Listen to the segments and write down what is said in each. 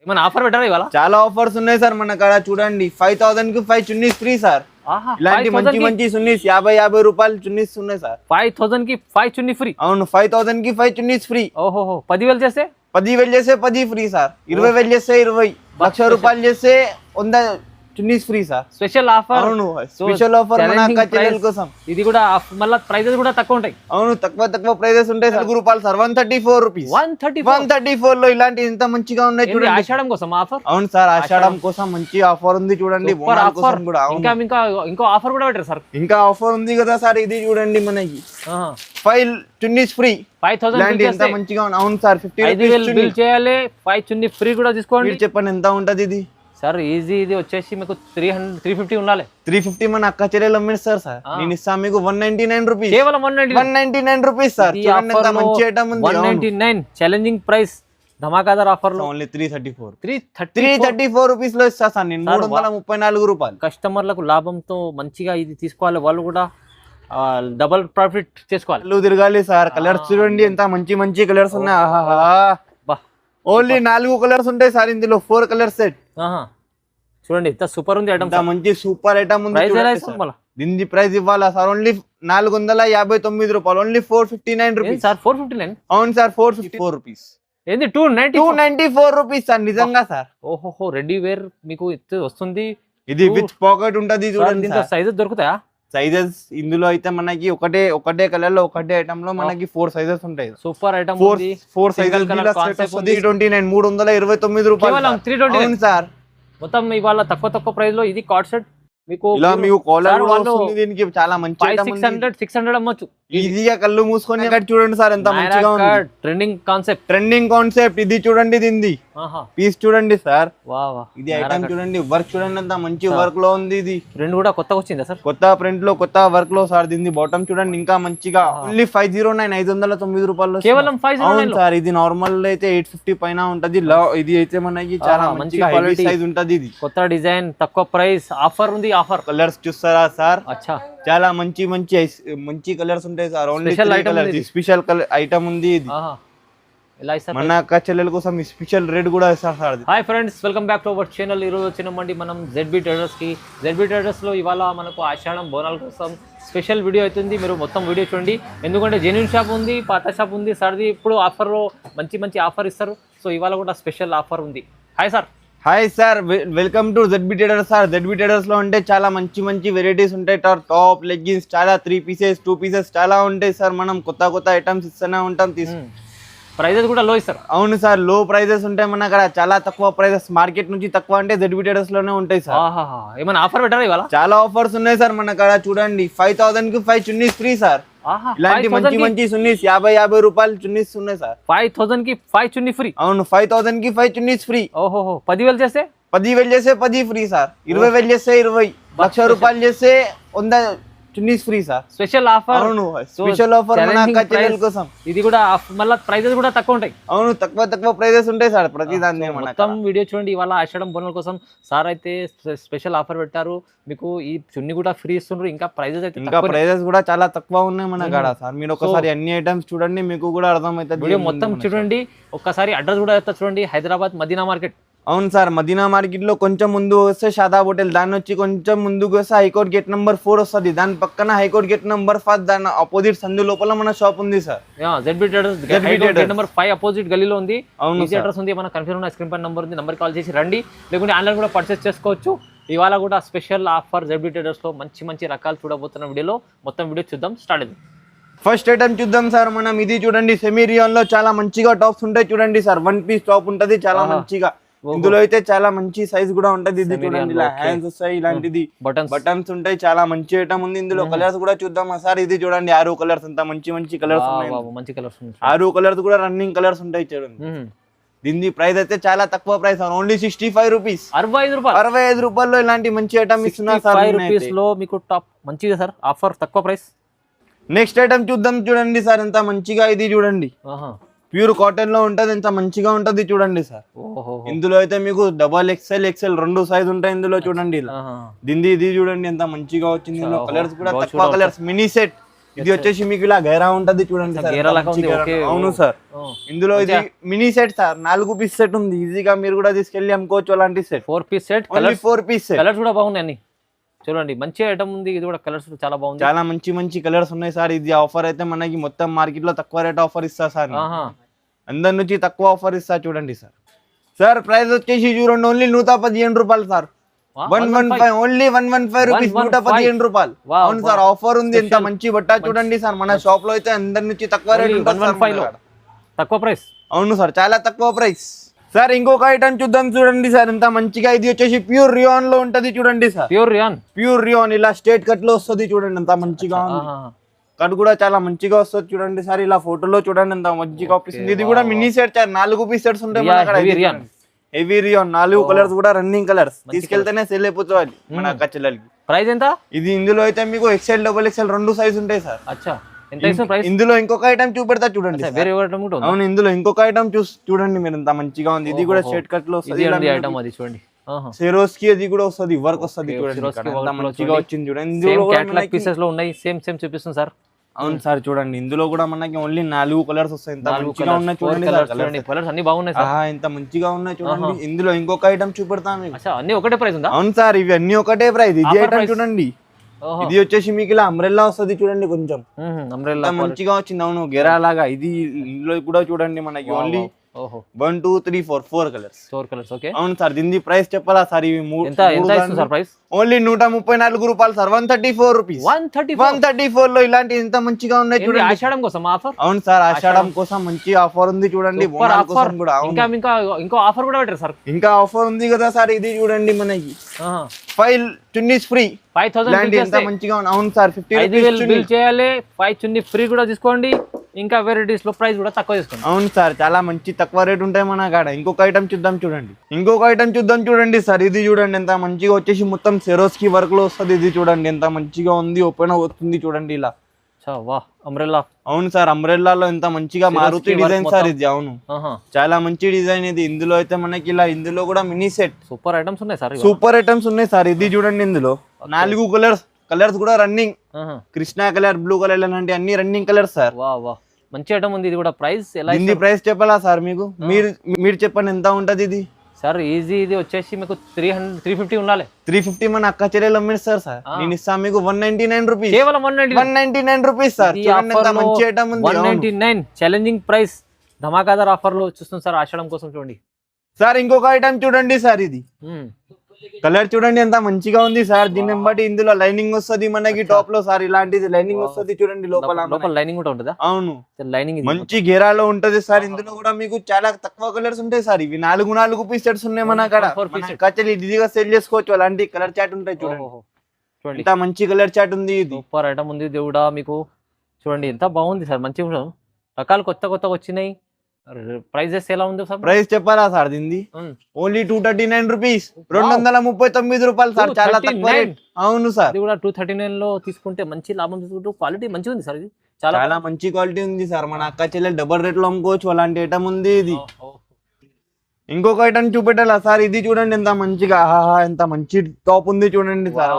మన ఆఫర్ పెట్టారా ఇవాళ? చాలా ఆఫర్స్ ఉన్నాయి సార్ మన కాడ. చూడండి 5000 కి 5 చున్నీస్ ఫ్రీ సార్. ఇలాంటి మంచి మంచి చున్నీస్ 50 రూపాయలు చున్నీస్ ఉన్నాయి సార్. 5000 కి 5 చున్నీ ఫ్రీ. అవును, 5000 కి 5 చున్నీస్ ఫ్రీ. ఓహో, 10,000 చేస్తే 10,000 చేస్తే 10 ఫ్రీ సార్. 20,000 చేస్తే 20, 1,00,000 రూపాయలు చేస్తే 100 chunnis free sir. Special offer. అవును, స్పెషల్ ఆఫర్ మన అక్క చెల్లెల కోసం. ఇది కూడా మళ్ళీ ప్రైజెస్ కూడా తక్కువ ఉంటాయి. అవును, తక్కువ ప్రైజెస్ ఉంటాయి సార్. రూపాయలు సార్. 134 రూపీస్. 134 లో ఇలాంటి ఎంత మంచిగా ఉన్నాయి చూడండి. ఆషాఢం కోసం ఆఫర్. అవును సార్, ఆషాఢం కోసం మంచి ఆఫర్ ఉంది చూడండి. ఆఫర్ కూడా ఇంకో ఆఫర్ కూడా పెట్టారు సార్. ఇంకా ఆఫర్ ఉంది కదా సార్. ఇది చూడండి మనకి 5 చున్నీస్ ఫ్రీ. 5000 ఎంత మంచిగా ఉంది. అవును సార్, 50 బిల్ చేయాలి, 5 చున్నీ ఫ్రీ కూడా తీసుకోండి. మీరు చెప్పండి ఎంత ఉంటది ఇది సార్? ఈజీ. ఇది వచ్చేసి మీకు 350 ఉండాలి. 350 మన అక్క చెల్లెలు అమ్మిస్తారు సార్. నేను ఇస్తాను మీకు 199 రూపీస్. కేవలం 199 రూపీస్ సార్. చూడండి ఎంత మంచి ఐటమ్ ఉంది. 199 ఛాలెంజింగ్ ప్రైస్, ధమాకాదార్ ఆఫర్ లో ఓన్లీ 334 రూపీస్ లో ఇస్తా సార్. నేను 334 రూపాయలు. కస్టమర్లకు లాభంతో మంచిగా ఇది తీసుకోవాలి. వాళ్ళు కూడా డబుల్ ప్రాఫిట్ చేసుకోవాలి. కళ్ళు తిరగాలి సార్. కలర్స్ చూడండి ఎంత మంచి మంచి కలర్స్ ఉన్నాయి. ఓన్లీ 4 కలర్స్ ఉంటాయి సార్ ఇందులో. 4 కలర్ సెట్. చూడండి ఎంత సూపర్ ఉంది ఐటమ్. మంచి సూపర్ ఐటమ్ ఉంది. దీని ప్రైస్ ఇవ్వాలా సార్? ఓన్లీ 459 రూపాయలు. Only 459 rupees sir. 459? అవును సార్, 454 రూపీస్. ఏంది 294 రూపీస్ సార్. నిజంగా సార్. ఓహో, రెడీ వేర్ మీకు వస్తుంది. ఇది విత్ పాకెట్ ఉంటది చూడండి. సైజెస్ దొరుకుతాయా? సైజెస్ ఇందులో అయితే మనకి ఒకటే కలర్ లో ఒకటే ఐటమ్ లో మనకి 4 సైజెస్ ఉంటాయి. Super item. 4 సైజెస్ 329 రూపాయలు. 329 సార్. మొత్తం ఇవాళ తక్కువ ప్రైస్ లో ఇది కార్డ్ సెట్ మీకు. ఇలా మీకు కాలర్ వస్తుంది. దీనికి చాలా మంచి 600 అమ్మొచ్చు ఈజీగా. కళ్ళు మూసుకొని చూడండి సార్ ఎంత మంచిగా ఉంది. ట్రెండింగ్ కాన్సెప్ట్ ఇది చూడండి. దీన్ని పీస్ చూడండి సార్. ఇది ఐటమ్ చూడండి. వర్క్ చూడండి ఎంత మంచి వర్క్ లో ఉంది. ఇది ప్రింట్ కూడా కొత్తగా వచ్చిందా సార్? కొత్త ప్రింట్ లో కొత్త వర్క్ లో సార్. దీన్ని బాటమ్ చూడండి ఇంకా మంచిగా. ఓన్లీ 509 509 రూపాయలు. కేవలం 509 సార్. ఇది నార్మల్ అయితే 850 పైన ఉంటది. ఇది అయితే మనకి చాలా మంచి క్వాలిటీ సైజ్ ఉంటది. ఇది కొత్త డిజైన్, తక్కువ ప్రైస్, ఆఫర్ ఉంది. ఆఫర్ కలర్స్ చూస్తారా సార్? చాలా మంచి కలర్స్ ఉంటాయి sir. Only special colour item ఉంది. ఇది మన అక్క చెల్లెల కోసం స్పెషల్ రేట్ కూడా ఇస్తారు sir. Hi friends, welcome back to our channel. ఈరోజు వచ్చినామండి మనం ZB Traders కి. ZB Traders లో ఇవాళ మనకు ఆషాఢం బోనాల కోసం స్పెషల్ వీడియో అవుతుంది. మీరు మొత్తం వీడియో చూడండి. ఎందుకంటే జెన్యూన్ షాప్ ఉంది, పాత షాప్ ఉంది. సార్ది ఇప్పుడు ఆఫర్లో మంచి ఆఫర్ ఇస్తారు. సో ఇవాళ కూడా స్పెషల్ ఆఫర్ ఉంది. Hi sir. Hi sir, welcome to ZB Traders sir. ZB Traders లో అంటే చాలా మంచి వెరైటీస్ ఉంటాయి. టాప్ లెగ్గిన్స్ చాలా 3 పీసెస్ 2 పీసెస్ చాలా ఉంటాయి సార్. మనం కొత్త ఐటమ్స్ ఇస్తూనే ఉంటాం. ప్రైజెస్ కూడా లో ఇస్తారు. అవును సార్, లో ప్రైజెస్ ఉంటాయి మన అక్కడ. చాలా తక్కువ ప్రైజెస్. మార్కెట్ నుంచి తక్కువ అంటే ZB Traders లోనే ఉంటాయి సార్. ఏమైనా ఆఫర్ పెట్టారా ఇవాళ? చాలా ఆఫర్స్ ఉన్నాయి సార్ మన అక్కడ. చూడండి 5000 కి 5 చున్నీస్ ఫ్రీ సార్. ఇలాంటి మంచి చున్నీస్ 50 రూపాయలు చున్నీస్ ఉన్నాయి సార్. 5000 కి 5 చున్నీ ఫ్రీ. అవును, 5000 కి 5 చున్నీస్ ఫ్రీ. ఓహో, 10,000 చేస్తే 10 ఫ్రీ సార్. 20,000 చేస్తే 20, 1,00,000 రూపాయలు చేస్తే 100 chunnis free sir. Special offer. అవును, స్పెషల్ ఆఫర్ మన అక్క చెల్లెల కోసం. ఇది కూడా మళ్ళీ ప్రైజెస్ కూడా తక్కువ ఉంటాయి. అవును, తక్కువ ప్రైజెస్ ఉంటాయి సార్ ప్రతి దాన్ని. మొత్తం వీడియో చూడండి. ఇవాళ ఆషాఢం బోనాల కోసం సార్ అయితే స్పెషల్ ఆఫర్ పెట్టారు. మీకు ఈ చున్నీ కూడా ఫ్రీ ఇస్తున్నారు. ఇంకా ప్రైజెస్ కూడా చాలా తక్కువ ఉన్నాయి మన కాడ సార్. మీరు ఒకసారి అన్ని ఐటమ్స్ చూడండి, మీకు కూడా అర్థమవుతుంది. వీడియో మొత్తం చూడండి. ఒక్కసారి అడ్రస్ కూడా చూడండి. హైదరాబాద్ మదీనా మార్కెట్. అవును సార్, మదీనా మార్కెట్ లో కొంచెం ముందు వస్తే షాదాబ్ హోటల్. దాన్ని వచ్చి కొంచెం ముందుకు వస్తే హైకోర్ట్ గేట్ నెంబర్ 4 వస్తుంది. దాని పక్కన హైకోర్ట్ గేట్ నెంబర్ 5, దాని ఆపోజిట్ సందు లోపల మన షాప్ ఉంది sir. ZB Traders gate number 5 opposite గలీలో ఉంది. అవును, ఈ అడ్రస్ ఉంది. మన కన్ఫర్మ్ ఉన్న స్క్రీన్ పై నంబర్ ఉంది. నంబర్ కాల్ చేసి రండి. లేకుంటే ఆన్లైన్ కూడా పర్చేస్ చేసుకోవచ్చు. ఇవాళ కూడా స్పెషల్ ఆఫర్ ZB Traders లో మంచి రకాలు చూడబోతున్న వీడియోలో. మొత్తం వీడియో చూద్దాం. స్టార్ట్ అయింది. ఫస్ట్ ఐటమ్ చూద్దాం సార్ మనం. ఇది చూడండి, సెమీ రియాన్ లో చాలా మంచిగా టాప్స్ ఉంటాయి. చూడండి సార్, 1 పీస్ టాప్ ఉంటది చాలా మంచిగా. ఇందులో అయితే చాలా మంచి సైజ్ కూడా ఉంటది. ఇది చూడండి, ఇలా హ్యాండ్స్ వస్తాయి. ఇలాంటిది బటన్స్ ఉంటాయి. చాలా మంచి ఐటమ్ ఉంది. ఇందులో కలర్స్ కూడా చూద్దాం సార్. ఇది చూడండి 6 కలర్స్. అంతా మంచి కలర్స్ ఉన్నాయి. 6 కలర్స్ కూడా రన్నింగ్ కలర్స్ ఉంటాయి. చూడండి, దీని ప్రైస్ అయితే చాలా తక్కువ ప్రైస్. Only 65 rupees. 65 రూపాయల్లో ఇలాంటి మంచి ఐటమ్ ఇస్తున్నారు సార్. 65 రూపీస్ లో మీకు టాప్ మంచిగా సార్. ఆఫర్ తక్కువ ప్రైస్. నెక్స్ట్ ఐటమ్ చూద్దాం. చూడండి సార్ ఎంత మంచిగా. ఇది చూడండి, ప్యూర్ కాటన్ లో ఉంటది. ఎంత మంచిగా ఉంటది చూడండి సార్. ఇందులో అయితే మీకు XXL, XL 2 సైజ్ ఉంటాయి ఇందులో. చూడండి ఇలా ఇది చూడండి ఎంత మంచిగా వచ్చింది. ఇందులో కలర్స్ కూడా తక్కువ కలర్స్. మినీ సెట్ ఇది వచ్చేసి మీకు ఇలా గైరా ఉంటది చూడండి సార్, గేరా లాగా ఉంది. మంచి ఓకే. గైరా. అవును సార్. ఇందులో ఇది mini set sir, 4 piece set ఉంది, ఈజీగా మీరు కూడా తీసుకెళ్ళి అమ్ముకోవచ్చు అలాంటి set. 4 piece set, only 4 piece set. Colours కూడా బాగున్నాయి అన్ని చూడండి, మంచి ఐటమ్ ఉంది. ఇది కూడా కలర్స్ చాలా బాగుంది, చాలా మంచి మంచి కలర్స్ ఉన్నాయి సార్. ఇది ఆఫర్ అయితే మనకి మొత్తం మార్కెట్ లో తక్కువ రేట్ ఆఫర్ ఇస్తా సార్, అందరి నుంచి తక్కువ ఆఫర్ ఇస్తా చూడండి సార్. సార్ ప్రైస్ వచ్చేసి చూడండి, ఓన్లీ 115 రూపాయలు సార్. 115 ఓన్లీ 115 రూపీస్, 115 రూపాయలు. అవును సార్, ఆఫర్ ఉంది. ఎంత మంచి బట్ట చూడండి సార్, మన షాప్ లో అయితే అందరి నుంచి తక్కువ రేట్ ఉంటుంది సార్, 115 తక్కువ ప్రైస్. అవును సార్, చాలా తక్కువ ప్రైస్. సార్ ఇంకొక ఐటమ్ చూద్దాం చూడండి సార్, ఎంత మంచిగా. ఇది వచ్చేసి ప్యూర్ రియాన్ లో ఉంటది చూడండి సార్, ప్యూర్ రియాన్ ఇలా స్ట్రేట్ కట్ లో వస్తుంది చూడండి, ఎంత మంచిగా ఉంది. కట్ కూడా చాలా మంచిగా వస్తుంది చూడండి సార్, ఇలా ఫోటోలో చూడండి ఎంత మంచిగా ఆపిస్తుంది. ఇది కూడా mini set sir, 4 piece sets ఉంటాయి మన అక్కడ. హెవీ రియాన్ 4 కలర్స్ కూడా రన్నింగ్ కలర్స్, తీసుకెళ్తేనే సెల్ అయిపోతుంది మన అక్క చెల్లెలకి. ప్రైస్ ఎంత? ఇది ఇందులో అయితే మీకు XL XXL 2 సైజ్ ఉంటాయి సార్. ఇందులో ఇంకొక ఐటమ్ చూపెడతా చూడండి. అవును, ఇందులో ఇంకొక ఐటమ్ చూడండి మీరు, ఎంత మంచిగా ఉంది. ఇది కూడా స్ట్రేట్ కట్ లో వస్తుంది, సెరోస్కి అది కూడా వస్తుంది, వర్క్ వస్తుంది చూడండి, మంచిగా వచ్చింది చూడండి. పీసెస్ లో ఉన్నాయి, సేమ్ చూపిస్తుంది సార్. అవును సార్, చూడండి ఇందులో కూడా మనకి ఓన్లీ 4 కలర్స్ వస్తాయి, ఎంత మంచిగా ఉన్నాయి చూడండి. కలర్స్ అన్ని బాగున్నాయి సార్, ఎంత మంచిగా ఉన్నాయి చూడండి. ఇందులో ఇంకొక ఐటమ్ చూపెడతాను. అన్ని ఒకటే ప్రైస్ ఉందా? అవును సార్, ఇవి అన్ని ఒకటే ప్రైస్. ఇది ఐటమ్ చూడండి, ఇది వచ్చేసి మీకు ఇలా అంబ్రెల్లా వస్తుంది చూడండి, కొంచెం మంచిగా వచ్చింది. అవును, గెరా లాగా. ఇది ఇందులో కూడా చూడండి మనకి ఓన్లీ 1 2 3 4 4 కలర్స్. అవును సార్, దీని ప్రైస్ చెప్పాలా సార్? ఇవి ఓన్లీ 134 రూపాయలు సార్, 134 రూపీస్. 134 లో ఇలాంటి ఎంత మంచిగా ఉన్నాయి చూడండి. ఆషాఢం కోసం ఆఫర్. అవును సార్, ఆషాఢం కోసం మంచి ఆఫర్ ఉంది చూడండి. ఇంకో ఆఫర్ కూడా పెట్టారు సార్, ఇంకా ఆఫర్ ఉంది కదా సార్. ఇది చూడండి మనకి 5 చున్నీస్ ఫ్రీ, 5000 ఎంత మంచిగా ఉంది. అవును సార్, 50 బిల్ చేయాలి, 5 చున్నీ ఫ్రీ కూడా తీసుకోండి. ఇంకా వెరైటీస్ లో ప్రైస్ కూడా తక్కువ తీసుకోండి. అవును సార్, చాలా మంచి తక్కువ రేట్ ఉంటాయి మన కాడ. ఇంకొక ఐటమ్ చూద్దాం చూడండి సార్. ఇది చూడండి ఎంత మంచిగా వచ్చేసి మొత్తం సెరోస్కి వర్క్ లో వస్తుంది. ఇది చూడండి ఎంత మంచిగా ఉంది, ఓపెన్ అవుతుంది చూడండి ఇలా. అంబ్రెల్లా. అవును సార్, అంబ్రెల్లాలో ఎంత మంచిగా మారుతి డిజైన్ సార్ ఇది. అవును, చాలా మంచి డిజైన్ ఇది. ఇందులో అయితే మనకి ఇలా, ఇందులో కూడా మినీ సెట్ సూపర్ ఐటమ్స్ ఉన్నాయి సార్, సూపర్ ఐటమ్స్ ఉన్నాయి సార్. ఇది చూడండి, ఇందులో 4 కలర్స్ కూడా running, Krishna colour, blue colour లాంటి అన్ని రన్నింగ్ కలర్స్ సార్. మంచి ఐటమ్ ఉంది. ఇది కూడా ప్రైస్ ఎలా? ఇది ప్రైస్ చెప్పాలా సార్ మీకు? మీరు చెప్పండి ఎంత ఉంటది ఇది సార్? ఈజీ ఇది వచ్చేసి మీకు 350 ఉండాలి. 350 మన అక్క చెల్లెలు అమ్మిస్తారు సార్. నేను ఇస్తాను మీకు 199 రూపీస్, కేవలం 199 రూపీస్ సార్. మంచి ఐటమ్ ఉంది, 199 ఛాలెంజింగ్ ప్రైస్, ధమాకాదార్ ఆఫర్ లో చూస్తుంది సార్. ఆషాఢం కోసం చూడండి సార్. ఇంకొక ఐటమ్ చూడండి సార్, ఇది కలర్ చూడండి ఎంత మంచిగా ఉంది సార్. దీన్ని బట్టి ఇందులో లైనింగ్ వస్తుంది మనకి టాప్ లో సార్, ఇలాంటిది లైనింగ్ వస్తుంది చూడండి. లోపల లైనింగ్ కూడా ఉంటుందా? అవును, లైనింగ్ మంచి గేరాలో ఉంటది సార్. ఇందులో కూడా మీకు చాలా తక్కువ కలర్స్ ఉంటాయి సార్. ఇవి 4 పీస్ సెట్స్ ఉన్నాయి మన అక్కడ. కచ్చలి ఈజీగా సెల్ చేసుకోవచ్చు, అలాంటి కలర్ చాట్ ఉంటాయి చూడండి. ఎంత మంచి కలర్ చాట్ ఉంది, ఇది సూపర్ ఐటమ్ ఉంది. దేవుడా మీకు చూడండి ఎంత బాగుంది సార్, మంచిగా రకాలు కొత్త వచ్చినాయి. ప్రైజెస్ ఎలా ఉంది సార్? ప్రైస్ చెప్పాలా సార్? దీన్ని ఓన్లీ 239 రూపీస్, 239 రూపాయలు సార్, చాలా తక్కువ రేట్. అవును సార్, ఇది కూడా 239 లో తీసుకుంటే మంచి లాభం తీసుకుంటూ క్వాలిటీ మంచిగా ఉంది సార్. ఇది చాలా మంచి క్వాలిటీ ఉంది సార్. మన అక్క చెల్లెలు డబల్ రేట్ లో అమ్ముకోవచ్చు, అలాంటి ఐటమ్ ఉంది ఇది. ఇంకొక ఐటమ్ చూపెట్టాలా సార్? ఇది చూడండి ఎంత మంచిగా, ఎంత మంచి టాప్ ఉంది చూడండి సార్.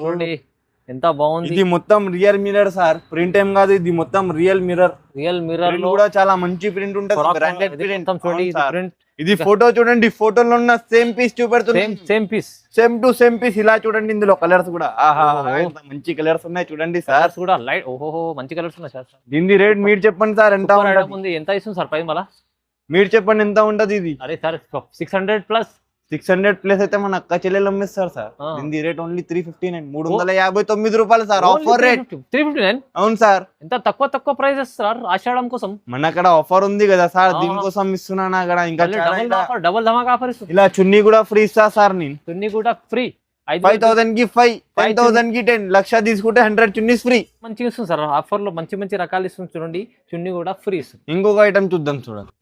చూడండి ఎంత బాగుంది. ఇది మొత్తం రియల్ మిర్రర్ సార్, ప్రింట్ ఏం కాదు, ఇది మొత్తం రియల్ మిర్రర్ కూడా చాలా మంచి ప్రింట్ ఉంటుంది. ఇది ఫోటో చూడండి, ఫోటోలో ఉన్న సేమ్ పీస్ చూపెడుతుంది, సేమ్ పీస్ ఇలా చూడండి. ఇందులో కలర్స్ కూడా మంచి కలర్స్ ఉన్నాయి చూడండి సార్. కూడా లైట్ మంచి కలర్స్ ఉన్నాయి సార్. దీని రేట్ మీరు చెప్పండి సార్, ఎంత ఇస్తుంది సార్ ప్రైస్? మళ్ళీ మీరు చెప్పండి ఎంత ఉంటది ఇది? అరే సార్ 600 ప్లస్ అయితే మన అక్క చెల్లెలు అమ్మిస్తారు సార్. దీని రేట్ ఓన్లీ 359, 359 రూపాయలు సార్. Offer rate 359. అవును సార్, ఎంత తక్కువ ప్రైజెస్ సార్ ఆషాఢం కోసం. మన అక్కడ ఆఫర్ ఉంది కదా సార్, దీనికోసం ఇస్తున్నాను అక్కడ. ఇంకా డబుల్ ధమాకా ఆఫర్ ఇస్తుంది. ఇలా చున్నీ కూడా ఫ్రీ ఇస్తా సార్. నేను చున్నీ కూడా ఫ్రీ, 5,000 కి 5, 10,000 కి 10, లక్ష తీసుకుంటే 100 చున్నీస్ ఫ్రీ. మంచిగా ఇస్తుంది సార్ ఆఫర్ లో, మంచి రకాలు ఇస్తుంది చూడండి. చున్నీ కూడా ఫ్రీ ఇస్తుంది. ఇంకొక ఐటమ్ చూద్దాం చూడండి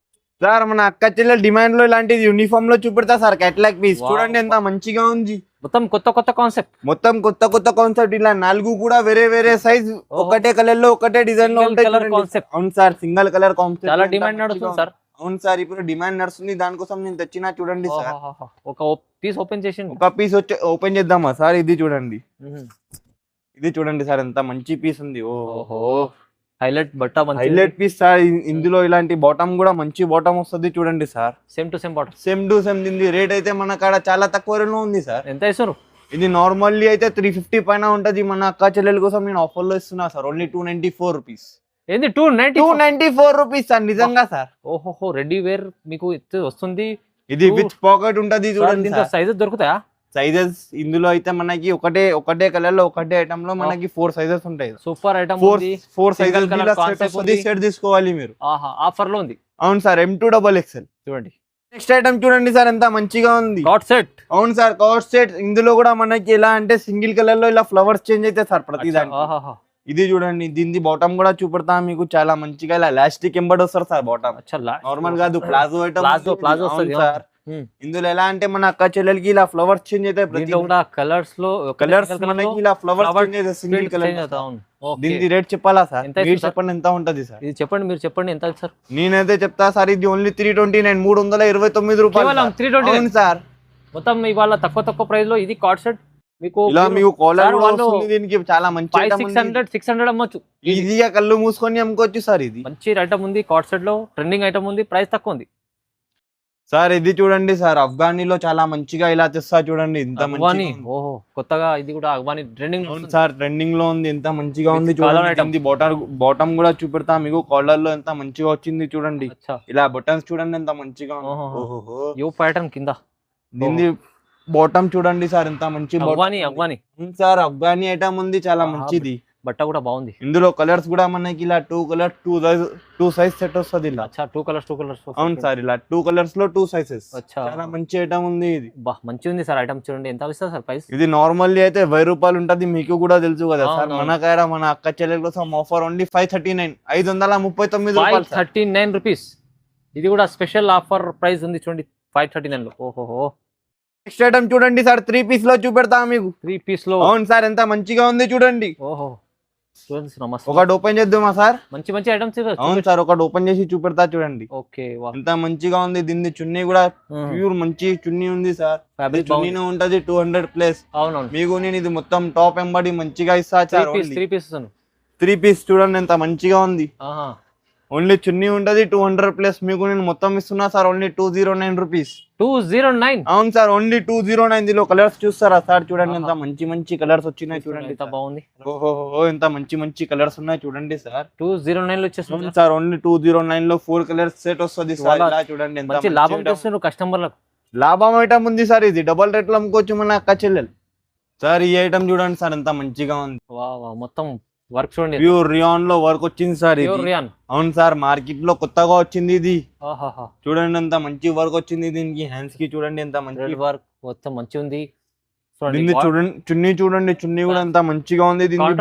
సార్. మన అక్క చెల్లెలు డిమాండ్ లో ఇలాంటిది యూనిఫామ్ లో చూపెడతా సార్, కేటలాగ్ పీస్ చూడండి ఎంత మంచిగా ఉంది. మొత్తం కొత్త కాన్సెప్ట్, ఇలా 4 కూడా వేరే సైజ్, ఒకటే కలర్ లో ఒకటే డిజైన్ లో ఉంటాయి. అవును సార్, సింగిల్ కలర్ కాన్సెప్ట్ చాలా డిమాండ్ నడుస్తుంది సార్. అవును సార్, ఇప్పుడు డిమాండ్ నడుస్తుంది, దానికోసం నేను తెచ్చినా చూడండి సార్. ఒక పీస్ ఓపెన్ చేద్దామా సార్? ఇది చూడండి, ఇది చూడండి సార్ ఎంత మంచి పీస్ ఉంది. ఓహో హైలైట్ బట్ట మంచి హైలైట్ పీస్ సార్. ఇందులో ఇలాంటి బాటమ్ కూడా మంచి బాటమ్ వస్తుంది చూడండి sir. Same to same bottom. Same to same. దీని రేట్ అయితే మన కాడ చాలా తక్కువ రేట్లో ఉంది సార్. ఎంత ఇస్తారు? ఇది నార్మల్లీ అయితే 350 పైన ఉంటది. మన అక్క చెల్లెల కోసం నేను ఆఫర్ లో ఇస్తున్నా సార్. Only 294 rupees. ఏంది 294 రూపీస్ సార్. నిజంగా సార్. ఓహో రెడీ వేర్ మీకు వస్తుంది. ఇది విత్ పాకెట్ ఉంటది చూడండి. దీంట్లో సైజెస్ దొరుకుతాయా? సైజెస్ ఇందులో అయితే మనకి ఒకటే కలర్ లో ఒకటే ఐటమ్ లో మనకి 4 సైజెస్ ఉంటాయి. Super item. 4 సైజెస్ సెట్ తీసుకోవాలి మీరు. ఆఫర్ లో ఉంది. అవును సార్. M2XXL చూడండి. నెక్స్ట్ ఐటమ్ చూడండి సార్ ఎంత మంచిగా ఉంది. Card set. అవును సార్ కార్డ్ సెట్. ఇందులో కూడా మనకి ఎలా అంటే సింగిల్ కలర్ లో ఇలా ఫ్లవర్స్ చేంజ్ అయితే సార్ ప్రతి దానికి. ఇది చూడండి. దీని బాటమ్ కూడా చూపెడతా మీకు. చాలా మంచిగా ఇలా ఎలాస్టిక్ ఎంబడి వస్తారు సార్ బాటమ్. నార్మల్ కాదు ప్లాజో ఐటమ్. Palazzo sir. ఇందులో ఎలా అంటే మన అక్క చెల్లెలకి ఇలా ఫ్లవర్స్ చేంజ్ అయితే కలర్స్ లో మనకి ఇలా ఫ్లవర్స్ చేంజ్ అయితే సింగిల్ కలర్. దీని రేట్ చెప్పాలా సార్? మీరు చెప్పండి ఎంత ఉంటది సార్? ఇది చెప్పండి, మీరు చెప్పండి ఎంత సార్? నేనైతే చెప్తా సార్. ఇది ఓన్లీ 329 329 రూపాయలు. 329 సార్. మొత్తం ఇవాళ తక్కువ ప్రైస్ లో ఇది కార్డ్ సెట్ మీకు. ఇలా మీకు కాలర్ వస్తుంది. దీనికి చాలా మంచి 600 అమ్మొచ్చు ఈజీగా. కళ్ళు మూసుకొని అమ్ముకోవచ్చు సార్. ఇది మంచి ఐటమ్ ఉంది. కార్డ్ సెట్ లో ట్రెండింగ్ ఐటమ్ ఉంది. ప్రైస్ తక్కువ ఉంది సార్. ఇది చూడండి సార్. అఫ్ఘానీలో చాలా మంచిగా ఇలా తెస్తా చూడండి. ఇంత మంచి. ఓహో కొత్తగా ఇది కూడా అఫ్ఘానీ ట్రెండింగ్ సార్. ట్రెండింగ్ లో ఉంది. ఎంత మంచిగా ఉంది చూడండి. బాటమ్ కూడా చూపెడతా మీకు. కాలర్ లో ఎంత మంచిగా వచ్చింది చూడండి. ఇలా బటన్స్ చూడండి ఎంత మంచిగా. యూ ప్యాటర్న్ కింద. దీని బాటమ్ చూడండి సార్ ఎంత మంచి. అఫ్ఘానీ సార్. అఫ్ఘానీ ఐటమ్ ఉంది. చాలా మంచిది. బట్ట కూడా బాగుంది. ఇందులో కలర్స్ కూడా మనకి ఇలా 2 సైజ్ సెట్ వస్తుంది. ఇలా 2 కలర్స్. అవును సార్. ఇలా 2 కలర్స్ లో 2 సైజెస్. చాలా మంచి ఐటమ్ ఉంది. ఇది మంచి ఉంది సార్. ఐటమ్ చూడండి ఎంత ఇస్తారు సార్ ప్రైస్? ఇది నార్మల్లీ అయితే 1000 రూపాయలు ఉంటది. మీకు కూడా తెలుసు కదా సార్. మన అక్క చెల్లెల కోసం ఆఫర్ ఓన్లీ 539 539 రూపాయలు. 539 రూపీస్. ఇది కూడా స్పెషల్ ఆఫర్ ప్రైస్ ఉంది చూడండి 539 లో. ఓహో నెక్స్ట్ ఐటమ్ చూడండి సార్. 3 పీస్ లో చూపెడతా మీకు. 3 పీస్ లో. అవును సార్. ఎంత మంచిగా ఉంది చూడండి. ఓహో ఒకటి ఓపెన్ చేద్దామా సార్? మంచి ఐటమ్స్. అవును సార్. ఒకటి ఓపెన్ చేసి చూపెడతా చూడండి. ఓకే ఎంత మంచిగా ఉంది. దీని చున్నీ కూడా ప్యూర్ మంచి చున్నీ ఉంది సార్. చున్నీ ఉంటది 200+. అవునవును. మీకు నేను ఇది మొత్తం టాప్ ఎంబడి మంచిగా ఇస్తా సార్. 3 పీస్ చూడండి ఎంత మంచిగా ఉంది. ఓన్లీ చున్నీ ఉంటది 200+. మీకు నేను మొత్తం ఇస్తున్నా సార్ ఓన్లీ 209 రూపీస్. 209. అవును సార్. ఓన్లీ 209. దీనిలో కలర్స్ చూస్తారా సార్? చూడండి ఎంత మంచి కలర్స్ వచ్చినాయి చూడండి. ఎంత బాగుంది. ఓహో ఎంత మంచి కలర్స్ ఉన్నాయి చూడండి సార్. 209 లో వచ్చేస్తుంది సార్. ఓన్లీ 209 లో 4 కలర్స్ సెట్ వస్తుంది సార్. ఇలా చూడండి ఎంత లాభం చేస్తున్నారు కస్టమర్లకు. లాభం ఐటమ్ ఉంది సార్. ఇది డబల్ రేట్ లో అమ్ముకోవచ్చు మన అక్క చెల్లెలు సార్. ఈ ఐటమ్ చూడండి సార్ ఎంత మంచిగా ఉంది. మొత్తం వర్క్ చూడండి. ప్యూర్ రియాన్ లో వర్క్ వచ్చింది సార్. అవును సార్. మార్కెట్ లో కొత్తగా వచ్చింది ఇది. చూడండి ఎంత మంచి వర్క్ వచ్చింది. దీనికి హ్యాండ్స్ కి చూడండి ఎంత మంచి వర్క్. మొత్తం మంచి ఉంది. చూడండి చున్నీ చూడండి. చున్నీ కూడా ఎంత మంచిగా ఉంది. దీనికి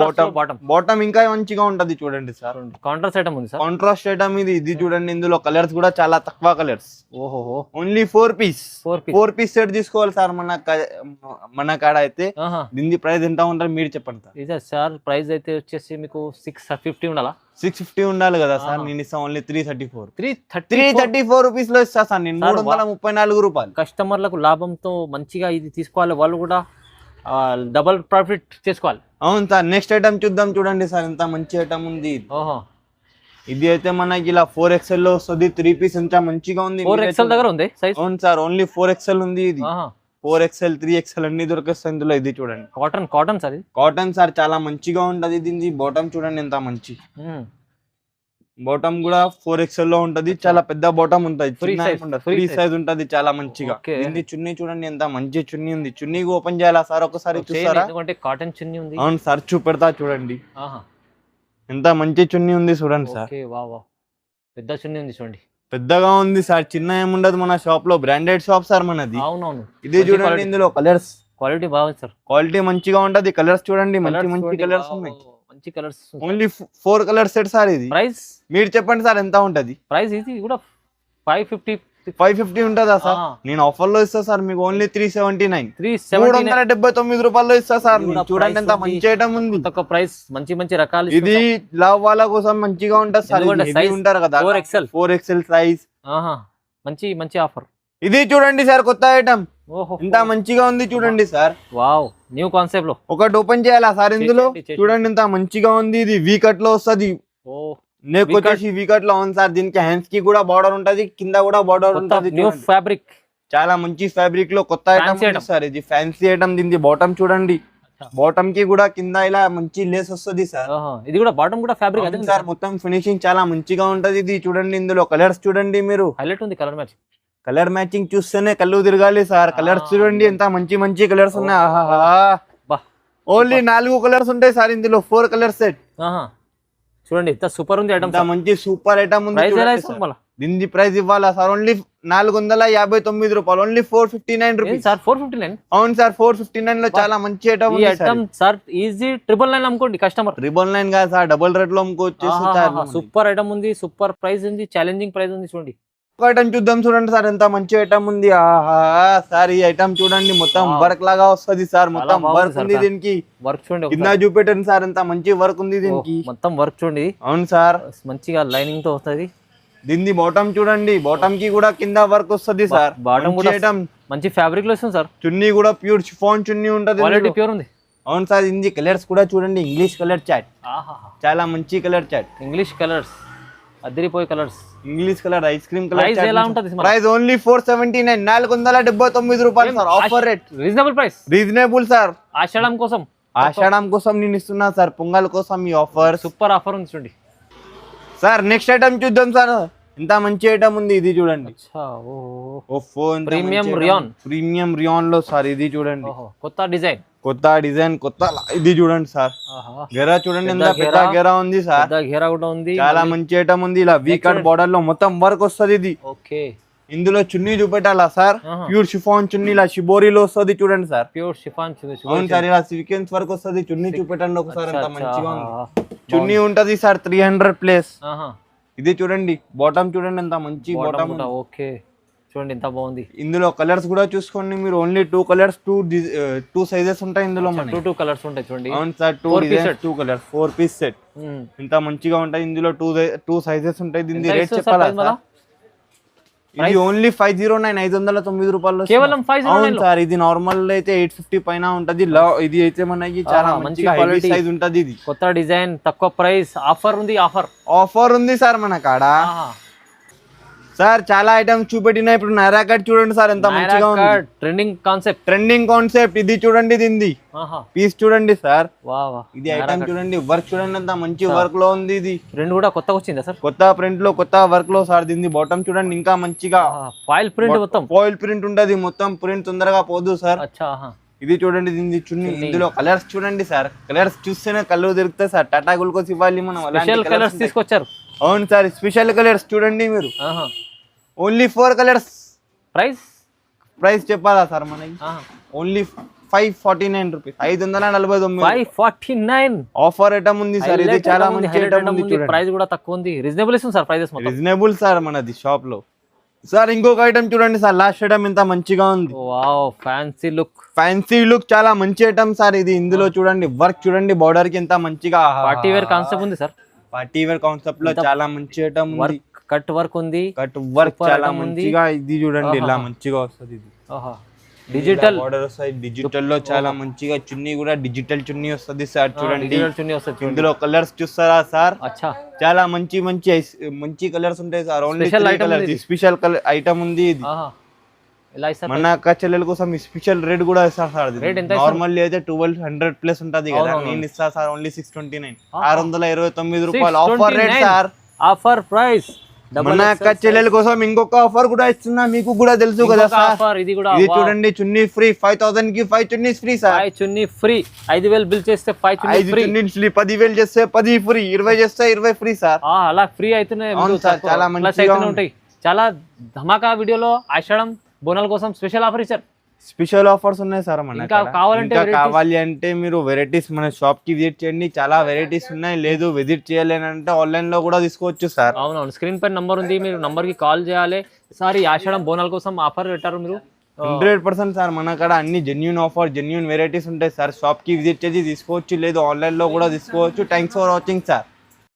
బాటమ్ ఇంకా మంచిగా ఉంటది చూడండి సార్. కాంట్రాస్ట్ ఐటమ్ ఉంది సార్. కాంట్రాస్ట్ ఐటమ్ ఇది చూడండి. ఇందులో కలర్స్ కూడా చాలా తక్కువ కలర్స్. ఓహో ఓన్లీ 4 పీస్ సెట్ తీసుకోవాలి సార్. మన కాడ అయితే దీని ప్రైస్ ఎంత ఉంటుంది మీరు చెప్పండి సార్. ఇదే సార్ ప్రైస్ అయితే వచ్చేసి మీకు 650 ఉండాలా? 650 ఉండాలి కదా సార్. నేను ఇస్తాను ఓన్లీ 334 రూపీస్ లో ఇస్తా సార్. నేను 334 రూపాయలు. కస్టమర్లకు లాభంతో మంచిగా ఇది తీసుకోవాలి. వాళ్ళు కూడా డబల్ ప్రాఫిట్ చేసుకోవాలి. అవును సార్. నెక్స్ట్ ఐటమ్ చూద్దాం చూడండి సార్. ఎంత మంచి ఐటమ్ ఉంది. ఇది అయితే మనకి ఇలా 4XL లో వస్తుంది. 3 పీస్ ఎంత మంచిగా ఉంది. 4XL దగ్గర ఉంది సైజ్. అవును సార్. ఓన్లీ 4XL ఉంది. ఇది 4XL 3XL అన్ని దొరికేస్తాయి ఇందులో. ఇది చూడండి. Cotton sir. Cotton sir. చాలా మంచిగా ఉంటది. దీని బాటమ్ చూడండి ఎంత మంచి. బాటమ్ కూడా 4XL లో ఉంటది. చాలా పెద్ద బాటమ్ ఉంటది. ఫ్రీ సైజ్ ఉంటది చాలా మంచిగా. దీని చున్నీ చూడండి ఎంత మంచి చున్నీ ఉంది. చున్నీ ఓపెన్ చేయాలా సార్? ఒకసారి చూస్తారా? కాటన్ చున్నీ ఉంది. అవును సార్. చూపెడతా చూడండి. ఎంత మంచి చున్నీ ఉంది చూడండి సార్. పెద్ద చున్నీ ఉంది చూడండి. పెద్దగా ఉంది సార్. చిన్న ఏముండదు మన షాప్ లో. బ్రాండెడ్ షాప్ సార్ మనది. అవునవును. ఇది చూడండి. ఇందులో కలర్స్ క్వాలిటీ బాగుంది సార్. క్వాలిటీ మంచిగా ఉంటది. కలర్స్ చూడండి మంచి కలర్స్ ఉన్నాయి. మంచి colours. Only 4 colour set sir. ఇది ప్రైస్ మీరు చెప్పండి సార్ ఎంత ఉంటది ప్రైస్? ఇది కూడా 550 ఉంటదా సార్? నేను ఆఫర్ లో ఇస్తా సార్ మీకు ఓన్లీ 379 379 రూపాయల్లో ఇస్తా సార్. చూడండి ఎంత మంచి ఐటమ్ ఉంది. ఒక ప్రైస్ మంచి రకాలు. ఇది లవ్ వాళ్ళ కోసం మంచిగా ఉంటది సార్. ఉంటారు కదా 4XL సైజ్. మంచి ఆఫర్. ఇది చూడండి సార్ కొత్త ఐటమ్. ఓహో ఇంత మంచిగా ఉంది చూడండి సార్. వావ్ న్యూ కాన్సెప్ట్ లో ఒకటి ఓపెన్ చేయాలా సార్ ఇందులో? చేయండి. చూడండి ఇంత మంచిగా ఉంది. ఇది వీ కట్ లో వస్తుంది. ఓ నెక్ వచ్చేసి వీ కట్ లో ఉంది సార్. దీనికి హ్యాండ్స్ కి కూడా బార్డర్ ఉంటది, కింద కూడా బార్డర్ ఉంటది. న్యూ ఫ్యాబ్రిక్, చాలా మంచి ఫ్యాబ్రిక్ లో కొత్త ఐటమ్ item. సార్. ఇది ఫ్యాన్సీ ఐటమ్. దీనికి బాటమ్ చూడండి, బాటమ్ కి కూడా కింద ఇలా మంచి లేస్ వస్తుంది సార్. ఇది కూడా బాటమ్ కూడా ఫ్యాబ్రిక్ అదే సార్. మొత్తం ఫినిషింగ్ చాలా మంచిగా ఉంటది. ఇది చూడండి, ఇందులో కలర్స్ చూడండి మీరు. హైలైట్ ఉంది కలర్ మ్యాచ్. కలర్ మ్యాచింగ్ చూస్తేనే కళ్ళు తిరగాలి సార్. కలర్స్ చూడండి ఎంత మంచి మంచి కలర్స్ ఉన్నాయి. ఓన్లీ 4 కలర్స్ ఉంటాయి సార్ ఇందులో. 4 కలర్ సెట్. చూడండి ఎంత సూపర్ ఉంది ఐటమ్. మంచి సూపర్ ఐటమ్ ఉంది. దీని ప్రైస్ ఇవ్వాలా సార్? ఓన్లీ 459 రూపాయలు. Only 459 rupees sir. 459. అవును సార్, 459 లో చాలా మంచి ఐటమ్ ఉంది ఐటమ్ సార్. ఈజీ 999 అమ్ముకోండి కస్టమర్. 999 కాదు సార్, డబుల్ రేట్ లో అమ్ముకోవచ్చు సార్. సూపర్ ఐటమ్ ఉంది, సూపర్ ప్రైస్ ఉంది, ఛాలెంజింగ్ ప్రైస్ ఉంది. చూడండి ఒక ఐటమ్ చూద్దాం. చూడండి సార్ ఎంత మంచి ఐటమ్ ఉంది. ఆహా సార్, ఈ ఐటమ్ చూడండి మొత్తం వర్క్ లాగా వస్తుంది సార్. మొత్తం వర్క్ ఉంది దీనికి. వర్క్ చూడండి కింద చూపెట్టండి సార్, ఎంత మంచి వర్క్ ఉంది దీనికి. మొత్తం వర్క్ చూడండి. అవును సార్, మంచిగా లైనింగ్ తో వస్తుంది. దీన్ని బాటమ్ చూడండి, బాటమ్ కి కూడా కింద వర్క్ వస్తుంది సార్. బాటమ్ కూడా మంచి ఫ్యాబ్రిక్ లో వస్తుంది సార్. చున్నీ కూడా ప్యూర్ షిఫాన్ చున్నీ ఉంటది, క్వాలిటీ ప్యూర్ ఉంది. అవును సార్. ఇది కలర్స్ కూడా చూడండి, ఇంగ్లీష్ కలర్ చాట్. చాలా మంచి కలర్ చాట్. ఇంగ్లీష్ కలర్స్, అదిరిపోయే colours. English colour, ice cream colour. Price ఎలా ఉంటది? ప్రైస్ ఓన్లీ 479, 479 రూపాయలు sir. Offer rate, reasonable price. Reasonable sir. Ashadham కోసం, ఆషాఢం కోసం నేను ఇస్తున్నా సార్. పొంగల్ కోసం ఈ ఆఫర్. సూపర్ ఆఫర్ ఉంది చూడండి సార్. నెక్స్ట్ ఐటమ్ చూద్దాం సార్. ఎంత మంచి ఐటమ్ ఉంది ఇది చూడండి. Premium rayon. ప్రీమియం రియాన్ లో సార్ ఇది చూడండి. కొత్త డిజైన్, కొత్త డిజైన్, కొత్త ఇది చూడండి సార్. గెరా చూడండి, ఎంత పెద్ద గెరా ఉంది సార్. గెరా కూడా ఉంది. చాలా మంచి ఐటమ్ ఉంది. ఇలా వీ కట్ బార్డర్ లో మొత్తం వర్క్ వస్తుంది ఇది. ఓకే. ఇందులో చున్నీ చూపెట్టాలా సార్? ప్యూర్ షిఫాన్ చున్నీ, ఇలా షిబోరీలో వస్తుంది చూడండి సార్. ప్యూర్ షిఫాన్ చున్నీ. అవును సార్, ఇలా సీక్వెన్స్ వర్క్ వస్తుంది. చున్నీ చూపెట్టండి ఒకసారి, ఎంత మంచిగా ఉంది. చున్నీ ఉంటది సార్ 300 ప్లస్. ఇది చూడండి, బాటమ్ చూడండి ఎంత మంచి బాటమ్. ఓకే చూడండి ఎంత బాగుంది. ఇందులో కలర్స్ కూడా చూసుకోండి మీరు. ఓన్లీ 2 కలర్స్, 2 సైజెస్ ఉంటాయి ఇందులో. 2 కలర్స్ ఉంటాయి చూడండి. అవును sir, 2 designs, 2 colours, 4 piece set. ఇంత మంచిగా ఉంటాయి. ఇందులో 2 సైజెస్ ఉంటాయి. దీని రేట్ చెప్పాలా సార్? ఇది ఓన్లీ 509, 509 రూపాయలు కేవలం. 509 సార్. ఇది నార్మల్ అయితే 850 పైన ఉంటది. ఇది అయితే మనకి చాలా మంచి క్వాలిటీ సైజ్ ఉంటది. ఇది కొత్త డిజైన్, తక్కువ ప్రైస్. ఆఫర్ ఉంది. ఆఫర్ ఉంది సార్ మన కాడ. సార్ చాలా ఐటమ్స్ చూపెట్టినా. ఇప్పుడు నైరా కట్ చూడండి సార్, ఎంత మంచిగా ఉంది. Trending concept, trending concept. ఇది చూడండి, దీనిది పీస్ చూడండి సార్. ఇది ఐటమ్ చూడండి, వర్క్ చూడండి ఎంత మంచి వర్క్ లో ఉంది. ఇది ప్రింట్ కూడా కొత్తగా వచ్చిందా సార్? కొత్త ప్రింట్ లో, కొత్త వర్క్ లో సార్. దీన్ని బాటమ్ చూడండి, ఇంకా మంచిగా ఫాయిల్ ప్రింట్, మొత్తం ఫాయిల్ ప్రింట్ ఉంటది. మొత్తం ప్రింట్ తొందరగా పోదు సార్. ఇది చూడండి, దీన్ని చున్నీ. ఇందులో కలర్స్ చూడండి సార్. కలర్స్ చూస్తేనే కళ్ళు తిరుగుతాయి సార్. టాటా గ్లూకోజ్ ఇవ్వాలి మనం. స్పెషల్ కలర్స్ తీసుకొచ్చారు. అవును సార్, స్పెషల్ కలర్స్ చూడండి మీరు. Only 4 colours. ప్రైస్ చెప్పాలా సార్ మనకి? Only 549 rupees. 549. 549 ఆఫర్ ఐటమ్ ఉంది సార్. ఇది చాలా మంచి ఐటమ్ ఉంది. ప్రైస్ కూడా తక్కువ ఉంది. రీజనబుల్ ఇస్తుంది సార్. ప్రైసెస్ రీజనబుల్ సార్ మనది షాప్ లో. సార్ ఇంకొక ఐటమ్ చూడండి సార్. లాస్ట్ ఐటమ్ ఎంత మంచిగా ఉంది. Wow, fancy look. Fancy look, చాలా మంచి ఐటమ్ సార్ ఇది. ఇందులో చూడండి వర్క్ చూడండి, బార్డర్ కి ఎంత మంచిగా. పార్టీ వేర్ కాన్సెప్ట్ ఉంది సార్. పార్టీ వేర్ కాన్సెప్ట్ లో చాలా మంచి ఐటమ్ ఉంది. కట్ వర్క్ ఉంది. కట్ వర్క్ చాలా మంచిగా. ఇది చూడండి, ఇలా మంచిగా వస్తుంది. ఇది డిజిటల్ బార్డర్ వస్తుంది. డిజిటల్ లో చాలా మంచిగా. చున్నీ కూడా డిజిటల్ చున్నీ వస్తుంది సార్. చూడండి, ఇందులో కలర్స్ చూస్తారా సార్? చాలా మంచి మంచి మంచి కలర్స్ ఉంటాయి sir. Only special colour item ఉంది ఇది. మన అక్క చెల్లెల కోసం స్పెషల్ రేట్ కూడా ఇస్తారు సార్. నార్మల్ అయితే 1200 ప్లస్ ఉంటది కదా, నేను ఇస్తా సార్ ఓన్లీ 629, 629 రూపాయలు. Offer rate sir. Offer price. మన అక్క చెల్లెల కోసం ఇంకొక ఆఫర్ కూడా ఇస్తున్నా, మీకు కూడా తెలుసు కదా సార్. ఇది చూడండి, చున్నీ ఫ్రీ. 5000 కి 5 చున్నీ ఫ్రీ సార్. 5 చున్నీ ఫ్రీ. 5000 బిల్ చేస్తే 5 చున్నీ ఫ్రీ. 10,000 చేస్తే 10 ఫ్రీ. 20 చేస్తే 20 ఫ్రీ సార్. అలా ఫ్రీ అయితేనే చాలా మంచిగా ఉంటాయి. చాలా ధమాకా వీడియోలో ఆషాఢం బోనాల కోసం స్పెషల్ ఆఫర్ ఇచ్చారు. స్పెషల్ ఆఫర్స్ ఉన్నాయి సార్. మన కావాలి అంటే మీరు వెరైటీస్ మన షాప్ కి విజిట్ చేయండి. చాలా వెరైటీస్ ఉన్నాయి. లేదు విజిట్ చేయలేనంటే ఆన్లైన్ లో కూడా తీసుకోవచ్చు సార్. అవునవును, స్క్రీన్ పై నంబర్ ఉంది, మీరు నంబర్ కి కాల్ చేయాలి. సార్ ఈ ఆషాఢం బోనాల కోసం ఆఫర్ పెట్టారు మీరు. 100% సార్. మన కాడ అన్ని జెన్యూన్ ఆఫర్, జెన్యూన్ వెరైటీస్ ఉంటాయి సార్. షాప్ కి విజిట్ చేసి తీసుకోవచ్చు, లేదు ఆన్లైన్ లో కూడా తీసుకోవచ్చు. Thanks for watching sir.